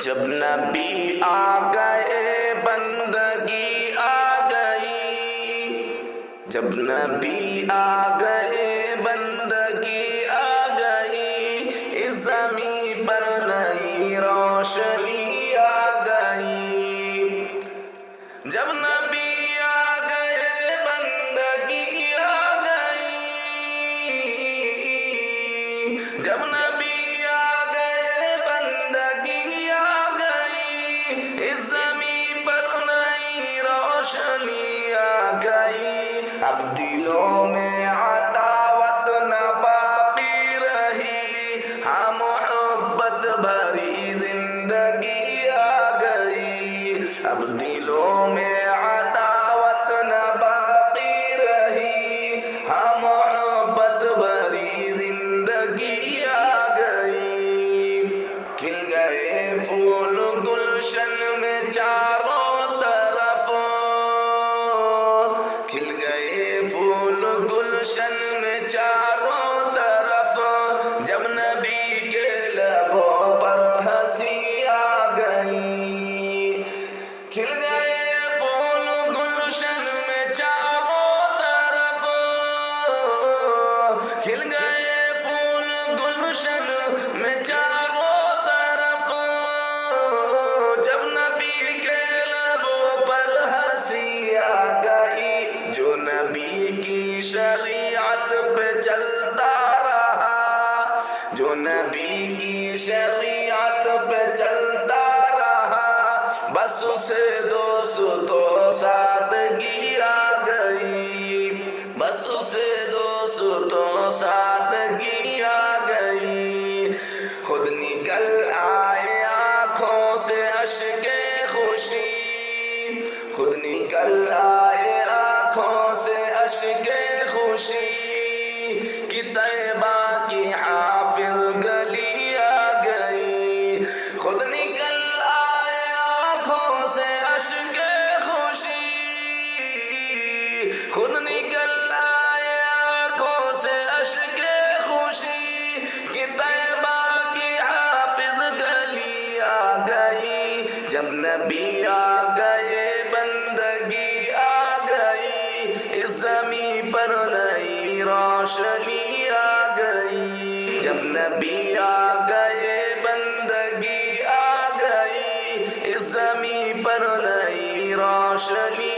جب نبی آ گئے بندگی آ گئی، جب نبی آ گئے بندگی آ گئی، اس زمین پر نئی روشنی آ گئی۔ جب نبی آ گئے بندگی آ گئی، جب نبی آ گئے بندگی آ گئی، اس زمین پر نئی روشنی آ گئی۔ اب دلوں میں عداوت نہ باقی رہی، ہاں محبت بھری زندگی آ گئی۔ اب دلوں میں عداوت نہ باقی رہی، ہاں محبت بھری زندگی آ گئی۔ کھل گئے پھول گلشن میں چاروں طرف، کھل گئے پھول گلشن میں چاروں طرف، جب نبی کے لبوں پر ہنسی آ گئی۔ کھل گئے پھول گلشن میں چاروں طرف، کھل گئے پھول گلشن میں چاروں طرف، جب نبی کے لبوں پر ہنسی آ گئی۔ جو نبی کی شریعت پہ چلتا رہا، جو نبی کی شریعت پہ چلتا رہا، بس اسے دوستوں سادگی آ گئی، بس اسے دوستوں سادگی آ گئی۔ خود نکل آئے آنکھوں سے اشک خوشی، خود نکل آئے آنکھوں سے اشک خوشی، کہ طیبہ کی حافظ گلی آ گئی۔ خود نکل آئے آنکھوں سے اشک خوشی، خود نکل آئے آنکھوں سے اشک خوشی، کہ طیبہ کی حافظ گلی آ گئی۔ جب نبی آ گئے بندگی آ گئی، اس زمین پر نئی روشنی آ گئی۔ جب نبی آ گئے بندگی آ گئی، اس زمین پر نئی روشنی